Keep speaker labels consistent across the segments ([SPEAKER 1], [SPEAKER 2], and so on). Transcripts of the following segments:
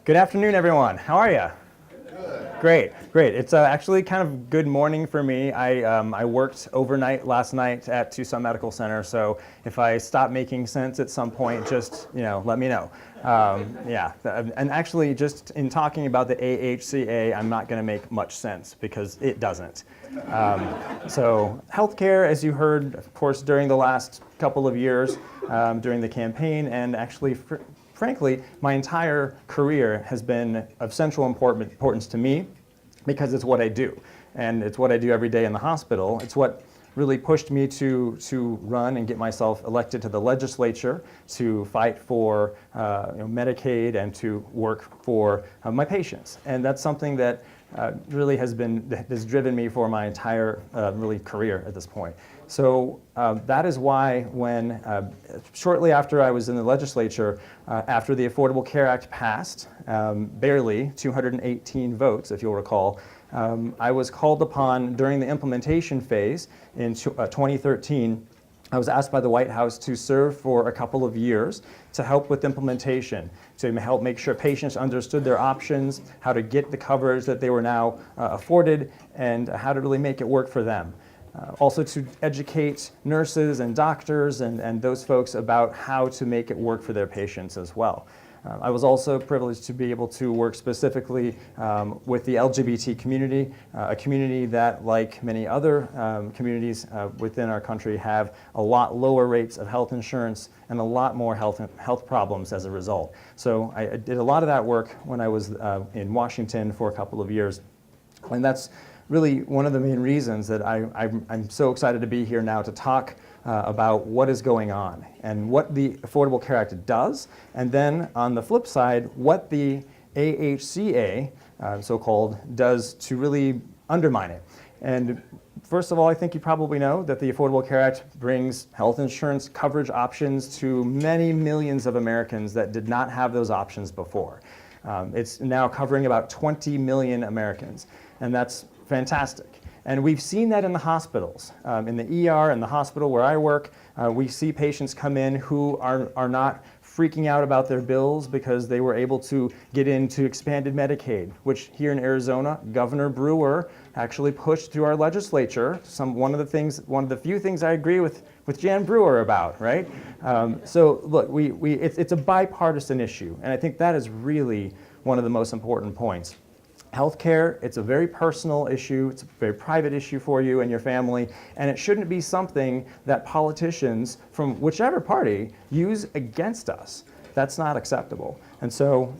[SPEAKER 1] Good afternoon, everyone. How are you? Great, great. It's actually kind of good morning for me. I worked overnight last night at Tucson Medical Center, so if I stop making sense at some point, just let me know. Yeah, and actually, just in talking about the AHCA, I'm not going to make much sense because it doesn't. So healthcare, as you heard, of course, during the last couple of years, during the campaign, and actually, frankly, my entire career has been of central importance to me because it's what I do. And it's what I do every day in the hospital. It's what really pushed me to run and get myself elected to the legislature to fight for Medicaid and to work for my patients. And that's something that really has driven me for my entire really career at this point. So that is why when shortly after I was in the legislature, after the Affordable Care Act passed, barely 218 votes, if you'll recall, I was called upon during the implementation phase in 2013. I was asked by the White House to serve for a couple of years to help with implementation, to help make sure patients understood their options, how to get the coverage that they were now afforded, and how to really make it work for them. Also to educate nurses and doctors and those folks about how to make it work for their patients as well. I was also privileged to be able to work specifically with the LGBT community, a community that, like many other communities within our country, have a lot lower rates of health insurance and a lot more health problems as a result. So I did a lot of that work when I was in Washington for a couple of years, and that's really one of the main reasons that I'm so excited to be here now to talk about what is going on and what the Affordable Care Act does, and then on the flip side, what the AHCA, so-called, does to really undermine it. And first of all, I think you probably know that the Affordable Care Act brings health insurance coverage options to many millions of Americans that did not have those options before. It's now covering about 20 million Americans, and that's fantastic. And we've seen that in the hospitals. In the ER, in the hospital where I work, we see patients come in who are not freaking out about their bills because they were able to get into expanded Medicaid, which here in Arizona, Governor Brewer actually pushed through our legislature. One of the few things I agree with Jan Brewer about, right? So look, it's a bipartisan issue, and I think that is really one of the most important points. Healthcare, it's a very personal issue, it's a very private issue for you and your family, and it shouldn't be something that politicians from whichever party use against us. That's not acceptable. And so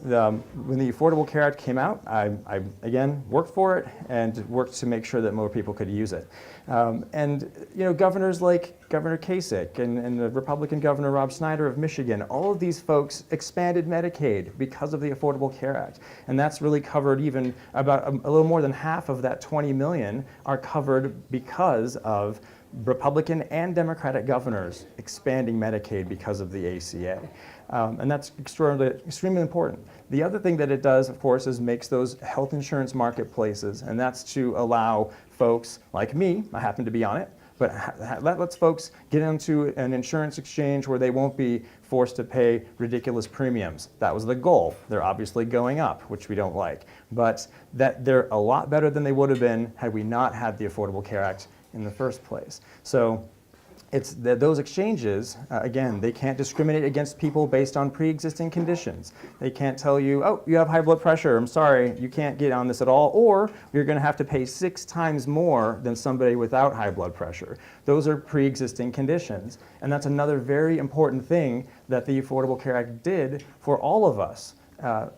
[SPEAKER 1] when the Affordable Care Act came out, I again worked for it and worked to make sure that more people could use it. And governors like Governor Kasich and the Republican Governor Rob Snyder of Michigan, all of these folks expanded Medicaid because of the Affordable Care Act. And that's really covered even about a little more than half of that 20 million are covered because of Republican and Democratic governors expanding Medicaid because of the ACA. And that's extremely important. The other thing that it does, of course, is makes those health insurance marketplaces, and that's to allow folks like me, I happen to be on it, but lets folks get into an insurance exchange where they won't be forced to pay ridiculous premiums. That was the goal. They're obviously going up, which we don't like. But that they're a lot better than they would have been had we not had the Affordable Care Act in the first place. So it's those exchanges, again, they can't discriminate against people based on pre-existing conditions. They can't tell you, oh, you have high blood pressure, I'm sorry, you can't get on this at all, or you're going to have to pay 6 times more than somebody without high blood pressure. Those are pre-existing conditions, and that's another very important thing that the Affordable Care Act did for all of us.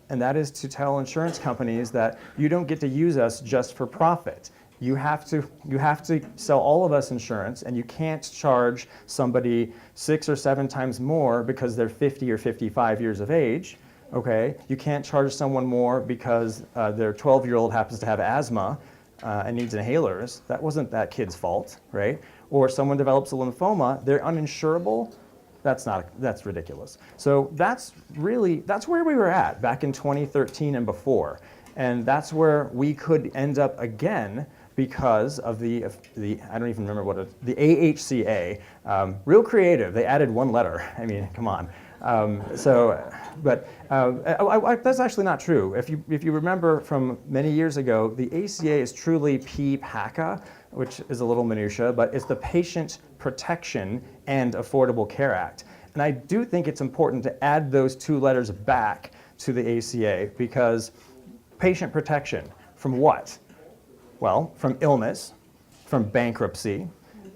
[SPEAKER 1] And that is to tell insurance companies that you don't get to use us just for profit. You have to sell all of us insurance, and you can't charge somebody 6 or 7 times more because they're 50 or 55 years of age. Okay, you can't charge someone more because their 12-year-old happens to have asthma and needs inhalers. That wasn't that kid's fault, right? Or someone develops a lymphoma, they're uninsurable. That's ridiculous. So that's where we were at back in 2013 and before, and that's where we could end up again because of the I don't even remember the AHCA. Real creative. They added one letter. I mean, come on. That's actually not true. If you remember from many years ago, the ACA is truly PPACA, which is a little minutia, but it's the Patient Protection and Affordable Care Act. And I do think it's important to add those two letters back to the ACA, because patient protection from what? Well, from illness, from bankruptcy,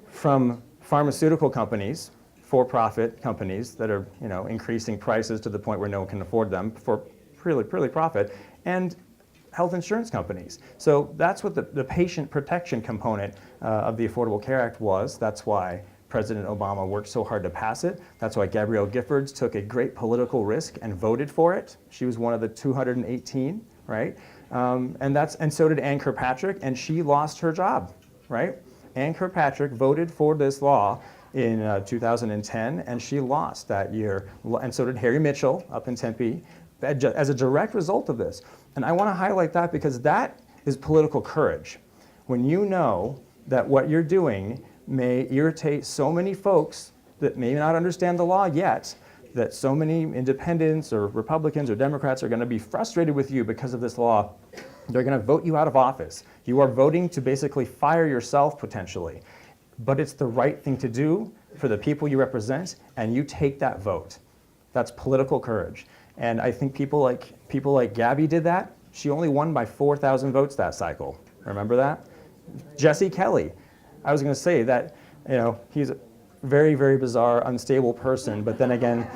[SPEAKER 1] from pharmaceutical companies, for-profit companies that are, increasing prices to the point where no one can afford them for purely profit, and health insurance companies. So that's what the patient protection component of the Affordable Care Act was. That's why President Obama worked so hard to pass it. That's why Gabrielle Giffords took a great political risk and voted for it. She was one of the 218, right? And so did Ann Kirkpatrick, and she lost her job, right? Ann Kirkpatrick voted for this law in 2010, and she lost that year. And so did Harry Mitchell up in Tempe, as a direct result of this. And I want to highlight that because that is political courage. When you know that what you're doing may irritate so many folks that may not understand the law yet, that so many independents or Republicans or Democrats are going to be frustrated with you because of this law, they're going to vote you out of office. You are voting to basically fire yourself potentially. But it's the right thing to do for the people you represent, and you take that vote. That's political courage. And I think people like Gabby did that. She only won by 4,000 votes that cycle. Remember that? Jesse Kelly. I was going to say that, he's a very, very bizarre, unstable person. But then again,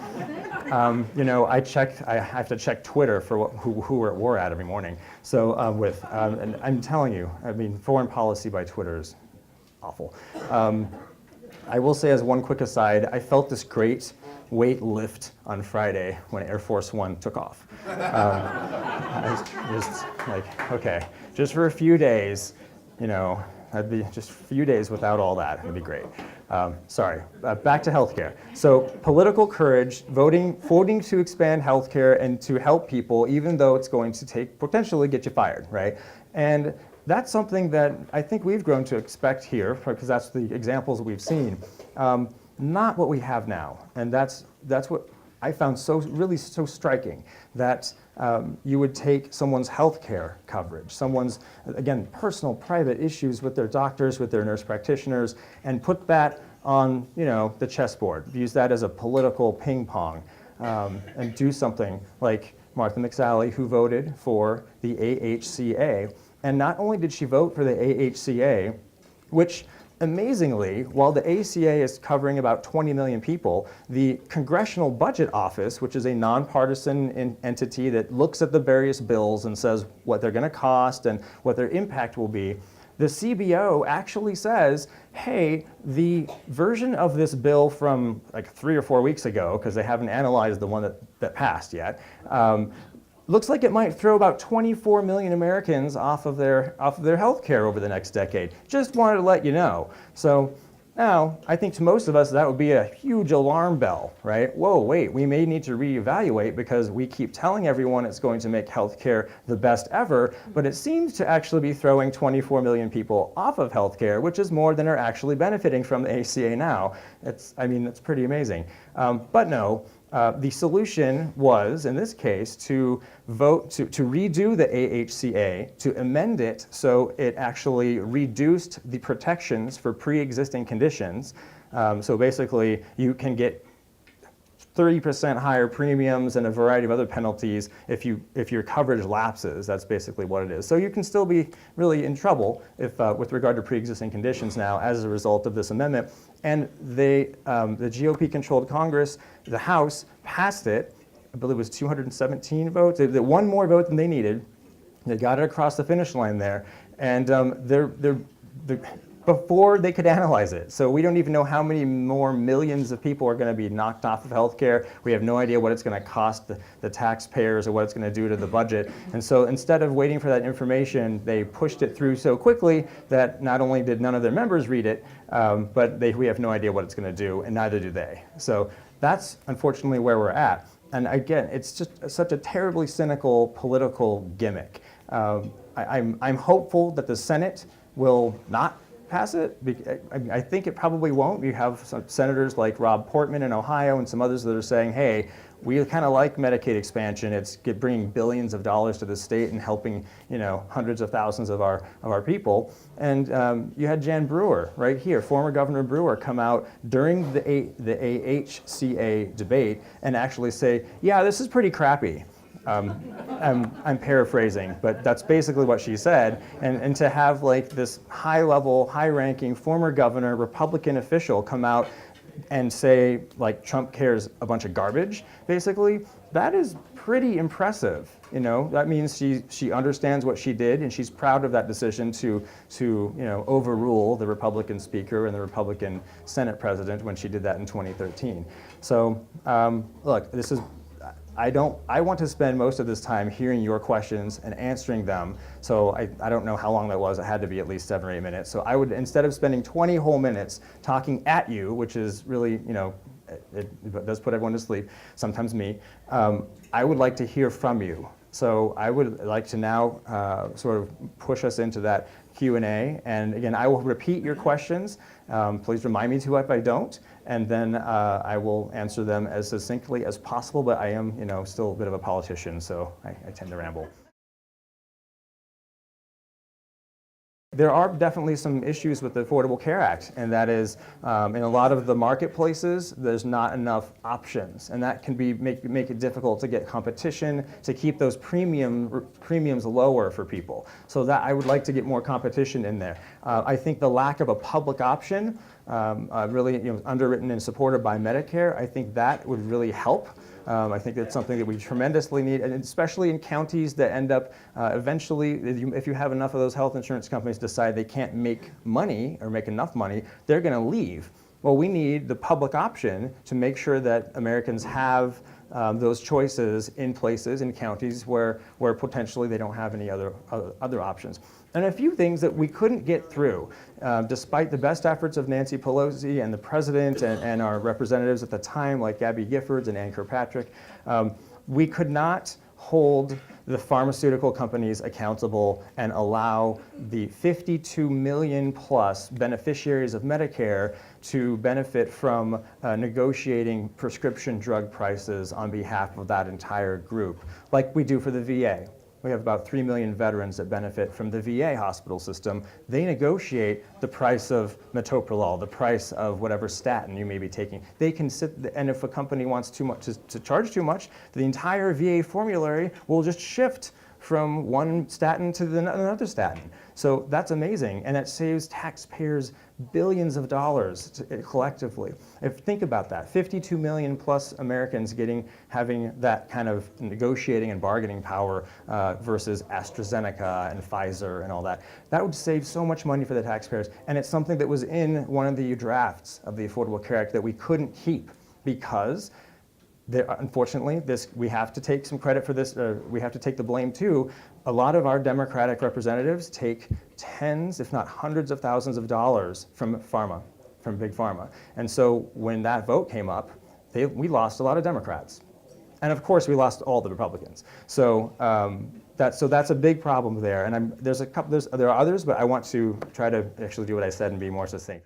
[SPEAKER 1] I have to check Twitter for who we're at war at every morning. So and I'm telling you, foreign policy by Twitter is awful. I will say, as one quick aside, I felt this great weight lift on Friday when Air Force One took off. I was just like, okay, just for a few days, I'd be just a few days without all that. It'd be great. Sorry, back to healthcare. So political courage, voting to expand healthcare and to help people, even though it's going to potentially get you fired, right? And that's something that I think we've grown to expect here, because that's the examples we've seen. Not what we have now, and that's what I found really so striking, that you would take someone's healthcare coverage, someone's, again, personal, private issues with their doctors, with their nurse practitioners, and put that on, the chessboard. Use that as a political ping pong, and do something like Martha McSally, who voted for the AHCA. And not only did she vote for the AHCA, which amazingly, while the ACA is covering about 20 million people, the Congressional Budget Office, which is a nonpartisan entity that looks at the various bills and says what they're going to cost and what their impact will be, the CBO actually says, hey, the version of this bill from like 3 or 4 weeks ago, because they haven't analyzed the one that passed yet, looks like it might throw about 24 million Americans off of their health care over the next decade. Just wanted to let you know. So now, I think to most of us, that would be a huge alarm bell, right? Whoa, wait, we may need to reevaluate because we keep telling everyone it's going to make healthcare the best ever, but it seems to actually be throwing 24 million people off of healthcare, which is more than are actually benefiting from the ACA now. It's pretty amazing. But no, the solution was, in this case, to vote to redo the AHCA, to amend it so it actually reduced the protections for pre-existing conditions. So basically, you can get 30% higher premiums and a variety of other penalties if your coverage lapses. That's basically what it is. So you can still be really in trouble if with regard to pre-existing conditions now as a result of this amendment. And the GOP-controlled Congress, the House, passed it. I believe it was 217 votes. They one more vote than they needed. They got it across the finish line there, and they're before they could analyze it. So we don't even know how many more millions of people are going to be knocked off of healthcare. We have no idea what it's going to cost the taxpayers or what it's going to do to the budget. And so instead of waiting for that information, they pushed it through so quickly that not only did none of their members read it, but we have no idea what it's going to do, and neither do they. So that's unfortunately where we're at. And again, it's just such a terribly cynical political gimmick. I'm hopeful that the Senate will not pass it? I think it probably won't. You have some senators like Rob Portman in Ohio and some others that are saying, hey, we kind of like Medicaid expansion. It's bringing billions of dollars to the state and helping, hundreds of thousands of our people. And you had Jan Brewer right here, former Governor Brewer, come out during the AHCA debate and actually say, yeah, this is pretty crappy. I'm paraphrasing, but that's basically what she said. And to have like this high-level, high-ranking former governor, Republican official come out and say like Trump cares a bunch of garbage, basically, that is pretty impressive. That means she understands what she did, and she's proud of that decision to overrule the Republican speaker and the Republican Senate president when she did that in 2013. So look, I want to spend most of this time hearing your questions and answering them. So I don't know how long that was. It had to be at least 7 or 8 minutes. So I would, instead of spending 20 whole minutes talking at you, which is really, it does put everyone to sleep, sometimes me, I would like to hear from you. So I would like to now sort of push us into that Q&A. And again, I will repeat your questions. Please remind me to if I don't. And then I will answer them as succinctly as possible, but I am, still a bit of a politician, so I tend to ramble. There are definitely some issues with the Affordable Care Act, and that is in a lot of the marketplaces, there's not enough options, and that can make it difficult to get competition, to keep those premiums lower for people. So that I would like to get more competition in there. I think the lack of a public option, really underwritten and supported by Medicare, I think that would really help. I think that's something that we tremendously need, and especially in counties that end up eventually, if you have enough of those health insurance companies decide they can't make money or make enough money, they're going to leave. Well, we need the public option to make sure that Americans have those choices in places, in counties where potentially they don't have any other options. And a few things that we couldn't get through, despite the best efforts of Nancy Pelosi and the president and our representatives at the time, like Gabby Giffords and Ann Kirkpatrick, we could not hold the pharmaceutical companies accountable and allow the 52 million plus beneficiaries of Medicare to benefit from negotiating prescription drug prices on behalf of that entire group, like we do for the VA. We have about 3 million veterans that benefit from the VA hospital system. They negotiate the price of metoprolol, the price of whatever statin you may be taking. They can sit, and if a company wants too much to charge too much, the entire VA formulary will just shift from one statin to another statin. So that's amazing, and it saves taxpayers billions of dollars collectively. Think about that, 52 million plus Americans having that kind of negotiating and bargaining power versus AstraZeneca and Pfizer and all that. That would save so much money for the taxpayers, and it's something that was in one of the drafts of the Affordable Care Act that we couldn't keep because unfortunately, we have to take some credit for this. We have to take the blame too. A lot of our Democratic representatives take tens, if not hundreds of thousands of dollars from big pharma. And so when that vote came up, we lost a lot of Democrats. And of course, we lost all the Republicans. So that's a big problem there. And there are others, but I want to try to actually do what I said and be more succinct.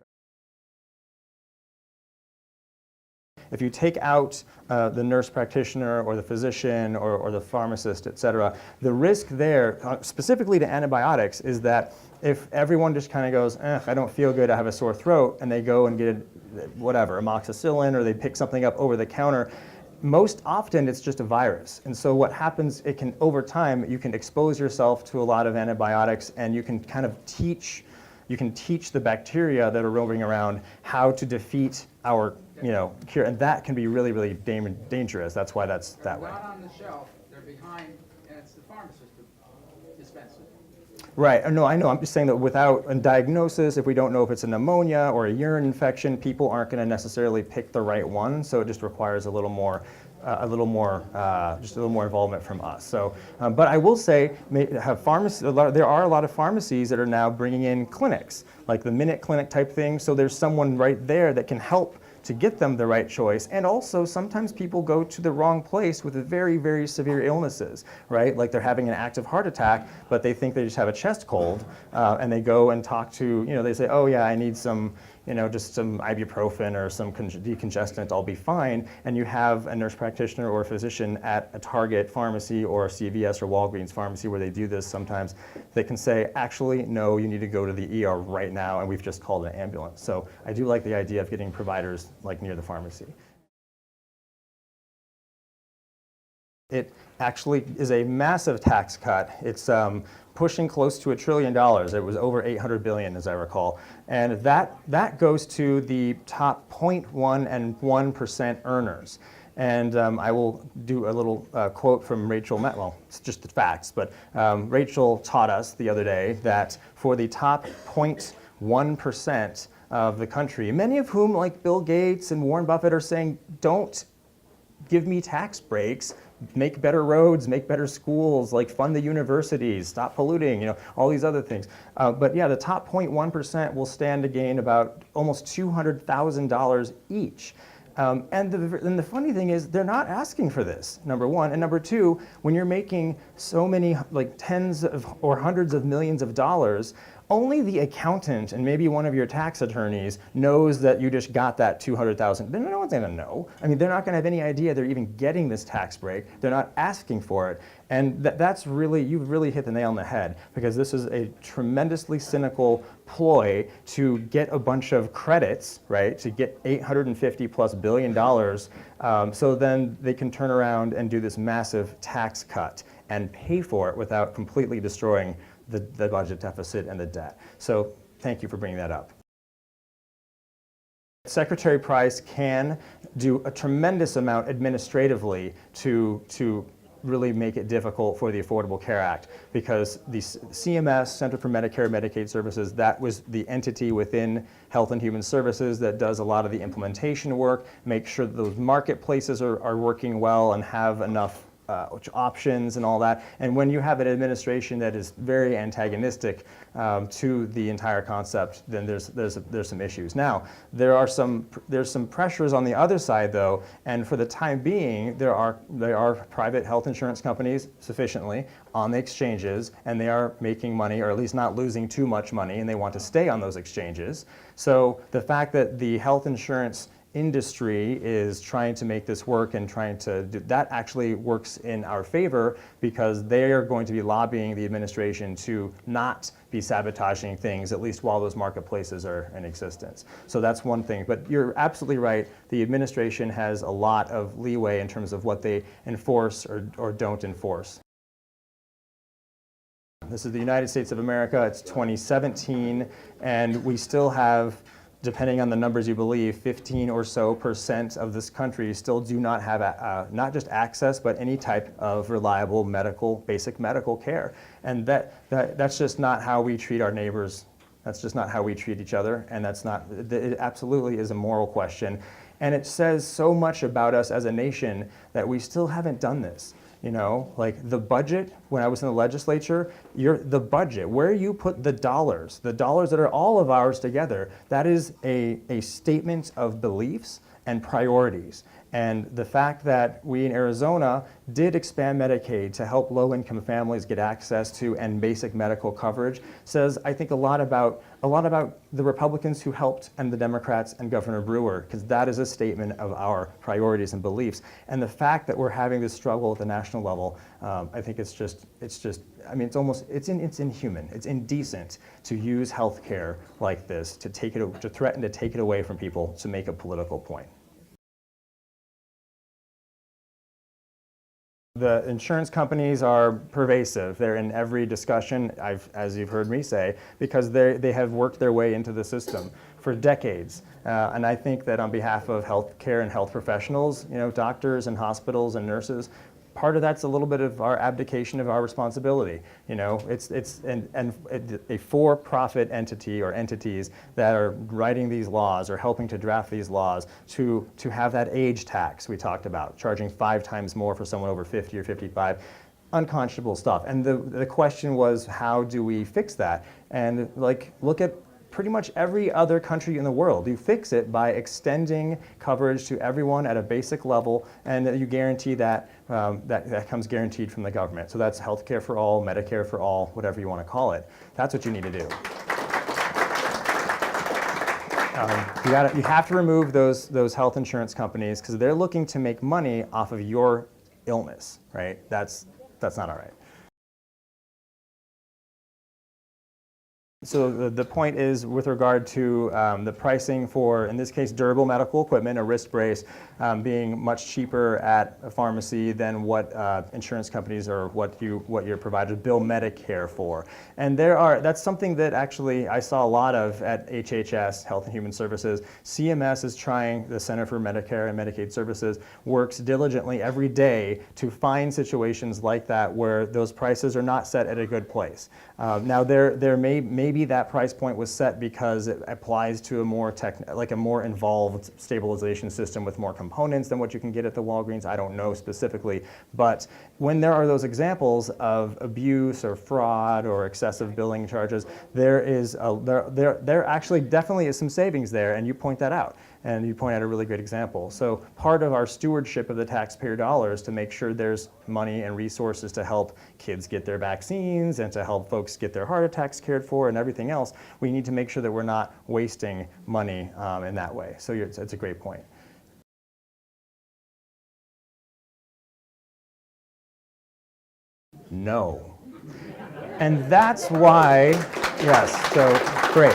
[SPEAKER 1] If you take out the nurse practitioner or the physician or the pharmacist, et cetera, the risk there, specifically to antibiotics, is that if everyone just kind of goes, I don't feel good, I have a sore throat, and they go and get whatever, amoxicillin, or they pick something up over the counter, most often it's just a virus. And so what happens, over time, you can expose yourself to a lot of antibiotics, and you can kind of teach the bacteria that are roaming around how to defeat our cure, and that can be really, really dangerous. That's why that's that way.
[SPEAKER 2] They're not on the shelf, they're behind, and it's the pharmacist who dispenses it.
[SPEAKER 1] Right, no, I know, I'm just saying that without a diagnosis, if we don't know if it's a pneumonia or a urine infection, people aren't going to necessarily pick the right one, so it just requires a little more involvement from us. So, but I will say, there are a lot of pharmacies that are now bringing in clinics, like the Minute Clinic type thing, so there's someone right there that can help to get them the right choice. And also, sometimes people go to the wrong place with very, very severe illnesses, right? Like they're having an active heart attack, but they think they just have a chest cold, and they go and talk to, they say, oh yeah, I need some, just some ibuprofen or some decongestant, I'll be fine. And you have a nurse practitioner or a physician at a Target pharmacy or a CVS or Walgreens pharmacy where they do this sometimes. They can say, actually, no, you need to go to the ER right now, and we've just called an ambulance. So I do like the idea of getting providers like near the pharmacy. It actually is a massive tax cut. It's pushing close to $1 trillion. It was over 800 billion, as I recall. And that goes to the top 0.1 and 1% earners. And I will do a little quote from Rachel well, it's just the facts, but Rachel taught us the other day that for the top 0.1% of the country, many of whom, like Bill Gates and Warren Buffett, are saying, don't give me tax breaks, make better roads, make better schools, like fund the universities, stop polluting, all these other things. But yeah, the top 0.1% will stand to gain about almost $200,000 each. And the funny thing is, they're not asking for this, number one. And number two, when you're making so many, like tens of or hundreds of millions of dollars, only the accountant and maybe one of your tax attorneys knows that you just got that $200,000. No one's going to know. I mean, they're not going to have any idea they're even getting this tax break. They're not asking for it. And that's really, you've really hit the nail on the head, because this is a tremendously cynical ploy to get a bunch of credits, right, to get $850+ billion, so then they can turn around and do this massive tax cut and pay for it without completely destroying the budget deficit and the debt. So thank you for bringing that up. Secretary Price can do a tremendous amount administratively to really make it difficult for the Affordable Care Act, because the CMS, Center for Medicare and Medicaid Services, that was the entity within Health and Human Services that does a lot of the implementation work, make sure that those marketplaces are working well and have enough options and all that. And when you have an administration that is very antagonistic to the entire concept, then there's some issues. Now, there's some pressures on the other side, though, and for the time being, there are private health insurance companies sufficiently on the exchanges, and they are making money, or at least not losing too much money, and they want to stay on those exchanges. So the fact that the health insurance industry is trying to make this work and trying to do that actually works in our favor, because they are going to be lobbying the administration to not be sabotaging things, at least while those marketplaces are in existence. So that's one thing. But you're absolutely right. The administration has a lot of leeway in terms of what they enforce or don't enforce. This is the United States of America. It's 2017, and we still have, depending on the numbers you believe, 15 or so % of this country still do not have not just access, but any type of reliable basic medical care. And that's just not how we treat our neighbors. That's just not how we treat each other. And it absolutely is a moral question. And it says so much about us as a nation that we still haven't done this. Like the budget, when I was in the legislature, the budget, where you put the dollars that are all of ours together, that is a statement of beliefs and priorities. And the fact that we in Arizona did expand Medicaid to help low-income families get access to and basic medical coverage says, I think, a lot about the Republicans who helped, and the Democrats and Governor Brewer, because that is a statement of our priorities and beliefs. And the fact that we're having this struggle at the national level, I think it's inhuman, it's indecent to use health care like this to threaten to take it away from people to make a political point. The insurance companies are pervasive. They're in every discussion, as you've heard me say, because they have worked their way into the system for decades. And I think that on behalf of healthcare and health professionals, doctors and hospitals and nurses, part of that's a little bit of our abdication of our responsibility. It's a for-profit entity or entities that are writing these laws or helping to draft these laws to have that age tax we talked about, charging 5 times more for someone over 50 or 55. Unconscionable stuff. And the question was, how do we fix that? And look at pretty much every other country in the world. You fix it by extending coverage to everyone at a basic level, and you guarantee that that comes guaranteed from the government. So that's healthcare for all, Medicare for all, whatever you want to call it. That's what you need to do. You have to remove those health insurance companies because they're looking to make money off of your illness, right? That's not all right. So the point is with regard to the pricing for, in this case, durable medical equipment, a wrist brace, being much cheaper at a pharmacy than what insurance companies or what your providers bill Medicare for. And that's something that actually I saw a lot of at HHS, Health and Human Services. CMS is trying, the Center for Medicare and Medicaid Services, works diligently every day to find situations like that where those prices are not set at a good place. Now there maybe that price point was set because it applies to a more involved stabilization system with more components than what you can get at the Walgreens. I don't know specifically, but when there are those examples of abuse or fraud or excessive billing charges, there actually definitely is some savings there, and you point that out. And you point out a really great example. So part of our stewardship of the taxpayer dollars to make sure there's money and resources to help kids get their vaccines and to help folks get their heart attacks cared for and everything else, we need to make sure that we're not wasting money in that way. So it's a great point. No. And that's why, yes, so great.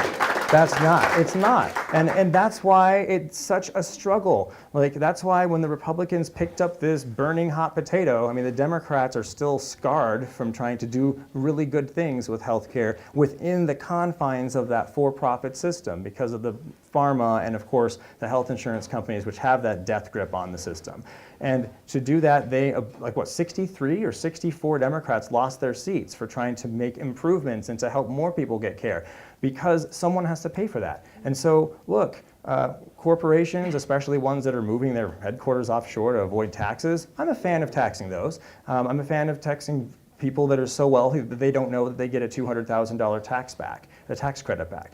[SPEAKER 1] It's not. And that's why it's such a struggle. Like, that's why when the Republicans picked up this burning hot potato, I mean, the Democrats are still scarred from trying to do really good things with healthcare within the confines of that for-profit system because of the pharma and, of course, the health insurance companies, which have that death grip on the system. And to do that, 63 or 64 Democrats lost their seats for trying to make improvements and to help more people get care, because someone has to pay for that. And so, look, corporations, especially ones that are moving their headquarters offshore to avoid taxes, I'm a fan of taxing those. I'm a fan of taxing people that are so wealthy that they don't know that they get a $200,000 tax credit back.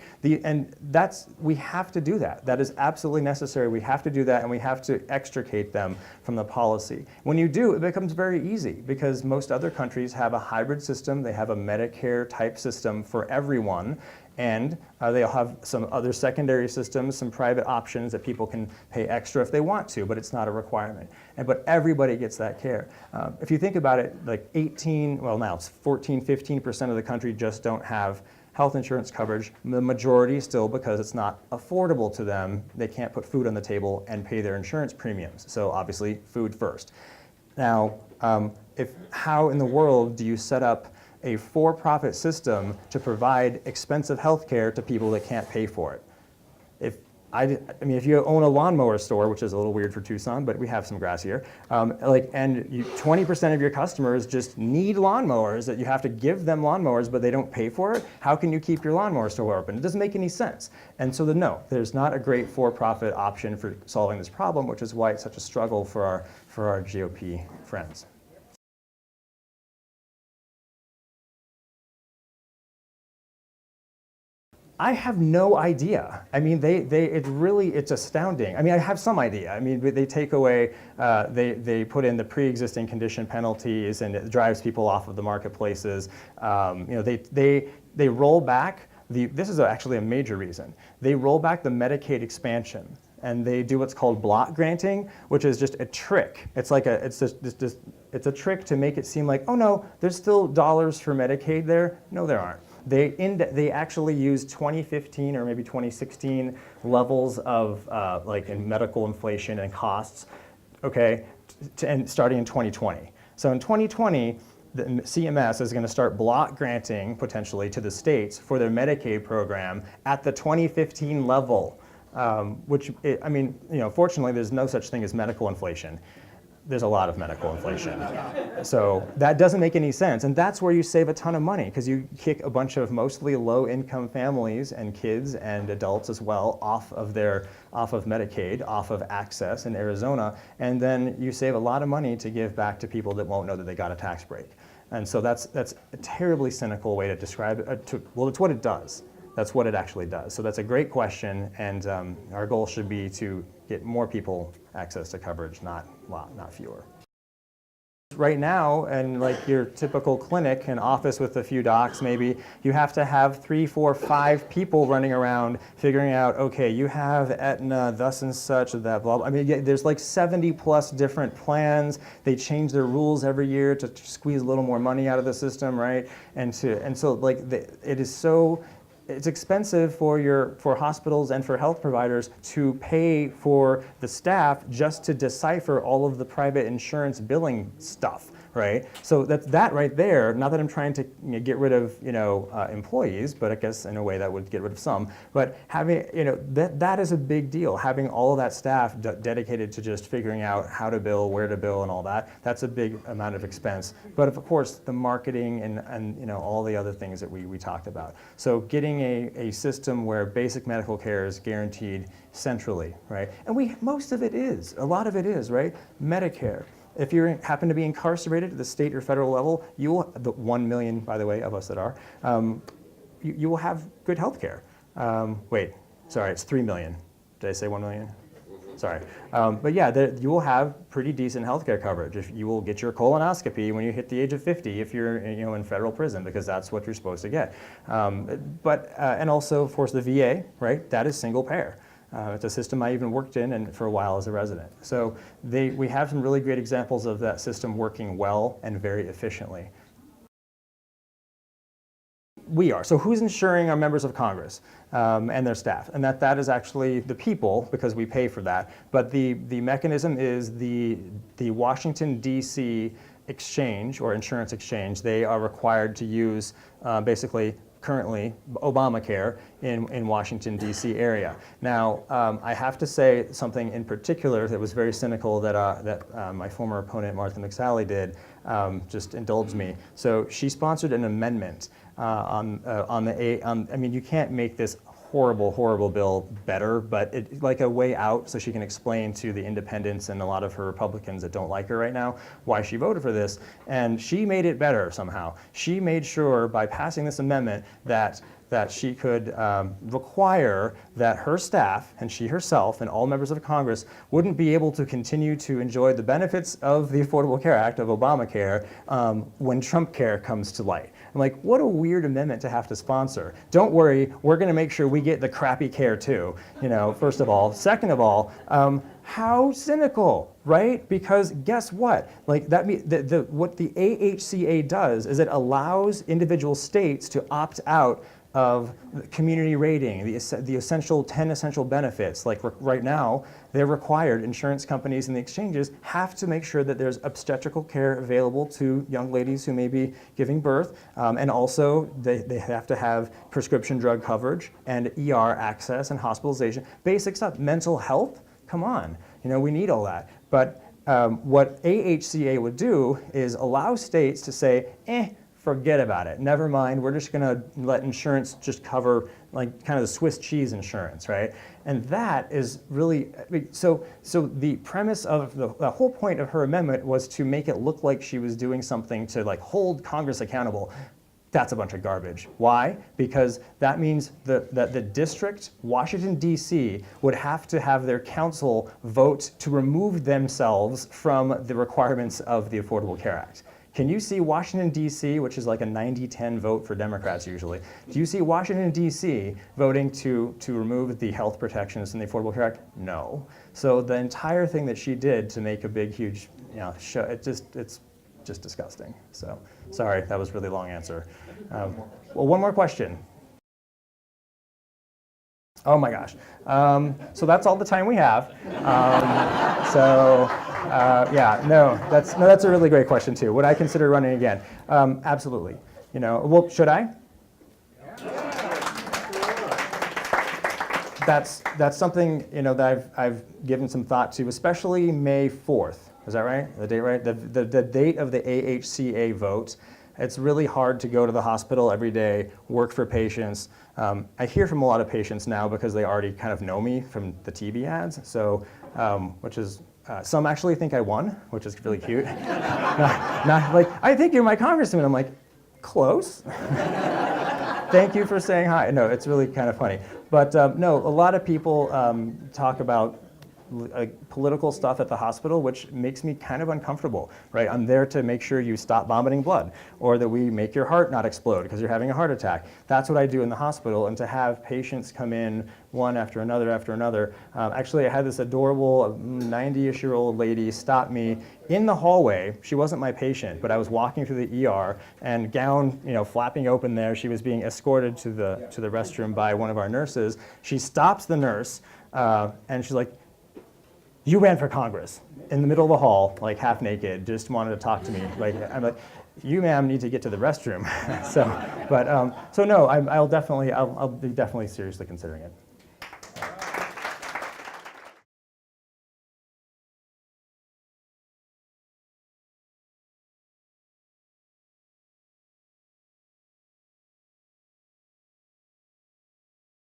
[SPEAKER 1] We have to do that. That is absolutely necessary. We have to do that, and we have to extricate them from the policy. When you do, it becomes very easy because most other countries have a hybrid system. They have a Medicare type system for everyone, and they'll have some other secondary systems, some private options that people can pay extra if they want to, but it's not a requirement. But everybody gets that care. If you think about it, like now it's 14, 15% of the country just don't have health insurance coverage. The majority still, because it's not affordable to them, they can't put food on the table and pay their insurance premiums. So obviously, food first. Now, how in the world do you set up a for-profit system to provide expensive health care to people that can't pay for it? If you own a lawnmower store, which is a little weird for Tucson, but we have some grass here, and 20% of your customers just need lawnmowers, that you have to give them lawnmowers, but they don't pay for it, how can you keep your lawnmower store open? It doesn't make any sense. And so no, there's not a great for-profit option for solving this problem, which is why it's such a struggle for our GOP friends. I have no idea. I mean, it's astounding. I mean, I have some idea. I mean, they take away, they put in the pre-existing condition penalties, and it drives people off of the marketplaces. They roll back this is actually a major reason. They roll back the Medicaid expansion, and they do what's called block granting, which is just a trick. It's a trick to make it seem like, oh no, there's still dollars for Medicaid there. No, there aren't. They actually use 2015 or maybe 2016 levels of in medical inflation and costs, okay, and starting in 2020. So in 2020, the CMS is going to start block granting potentially to the states for their Medicaid program at the 2015 level, fortunately, there's no such thing as medical inflation. There's a lot of medical inflation. So that doesn't make any sense. And that's where you save a ton of money, because you kick a bunch of mostly low-income families and kids and adults as well off of Medicaid, off of access in Arizona, and then you save a lot of money to give back to people that won't know that they got a tax break. And so that's a terribly cynical way to describe it. Well, it's what it does. That's what it actually does. So that's a great question, and our goal should be to get more people access to coverage, not fewer. Right now, in like your typical clinic, an office with a few docs maybe, you have to have 3, 4, 5 people running around figuring out, okay, you have Aetna, thus and such, that blah, blah. I mean, there's like 70 plus different plans. They change their rules every year to squeeze a little more money out of the system, right? And so like it is so, it's expensive for hospitals and for health providers to pay for the staff just to decipher all of the private insurance billing stuff, right? So that right there, not that I'm trying to get rid of employees, but I guess in a way that would get rid of some, but having, that is a big deal. Having all of that staff dedicated to just figuring out how to bill, where to bill and all that, that's a big amount of expense. But of course, the marketing and all the other things that we talked about. So getting a system where basic medical care is guaranteed centrally, right? And most of it is, a lot of it is, right? Medicare. If you happen to be incarcerated at the state or federal level, you will, the 1 million, by the way, of us that are, you will have good health care. Wait, sorry, it's 3 million. Did I say 1 million? Sorry. But yeah, you will have pretty decent health care coverage. If you will get your colonoscopy when you hit the age of 50 if you're in federal prison, because that's what you're supposed to get. And also, of course, the VA, right? That is single payer. It's a system I even worked in and for a while as a resident. So we have some really great examples of that system working well and very efficiently. We are. So who's insuring our members of Congress and their staff? And that is actually the people, because we pay for that. But the mechanism is the Washington, D.C. exchange or insurance exchange. They are required to use basically currently Obamacare in Washington, D.C. area. Now, I have to say something in particular that was very cynical that my former opponent, Martha McSally, did, just indulged me. So she sponsored an amendment I mean, you can't make this horrible bill better, but like a way out so she can explain to the independents and a lot of her Republicans that don't like her right now why she voted for this. And she made it better somehow. She made sure by passing this amendment that she could require that her staff and she herself and all members of Congress wouldn't be able to continue to enjoy the benefits of the Affordable Care Act of Obamacare when Trump care comes to light. I'm like, what a weird amendment to have to sponsor. Don't worry, we're going to make sure we get the crappy care too, first of all. Second of all, how cynical, right? Because guess what? Like what the AHCA does is it allows individual states to opt out of community rating, the essential 10 essential benefits. Like right now, they're required, insurance companies and the exchanges have to make sure that there's obstetrical care available to young ladies who may be giving birth, and also they have to have prescription drug coverage and ER access and hospitalization. Basic stuff, mental health, come on, we need all that. But what AHCA would do is allow states to say, forget about it. Never mind. We're just going to let insurance just cover like kind of the Swiss cheese insurance, right? And that is really, so the premise of the whole point of her amendment was to make it look like she was doing something to like hold Congress accountable. That's a bunch of garbage. Why? Because that means that the district, Washington, D.C., would have to have their council vote to remove themselves from the requirements of the Affordable Care Act. Can you see Washington, D.C., which is like a 90-10 vote for Democrats usually, do you see Washington, D.C. voting to remove the health protections in the Affordable Care Act? No. So the entire thing that she did to make a big, huge show, it's just disgusting. So sorry, that was a really long answer. Well, one more question. Oh my gosh. So that's all the time we have. That's a really great question too. Would I consider running again? Absolutely. Well, should I? That's something that I've given some thought to, especially May 4th. Is that right? The date right? The date of the AHCA vote. It's really hard to go to the hospital every day, work for patients. I hear from a lot of patients now because they already kind of know me from the TV ads. So, which is some actually think I won, which is really cute. not like I think you're my congressman. I'm like, close. Thank you for saying hi. No, it's really kind of funny. But no, a lot of people talk about political stuff at the hospital, which makes me kind of uncomfortable, right? I'm there to make sure you stop vomiting blood, or that we make your heart not explode because you're having a heart attack. That's what I do in the hospital, and to have patients come in one after another after another. Actually, I had this adorable 90-ish-year-old lady stop me in the hallway. She wasn't my patient, but I was walking through the ER, and gown, flapping open there. She was being escorted to the restroom by one of our nurses. She stops the nurse, and she's like, "You ran for Congress," in the middle of the hall, like half naked, just wanted to talk to me. Like, I'm like, "You, ma'am, need to get to the restroom." So no, I'll be definitely seriously considering it.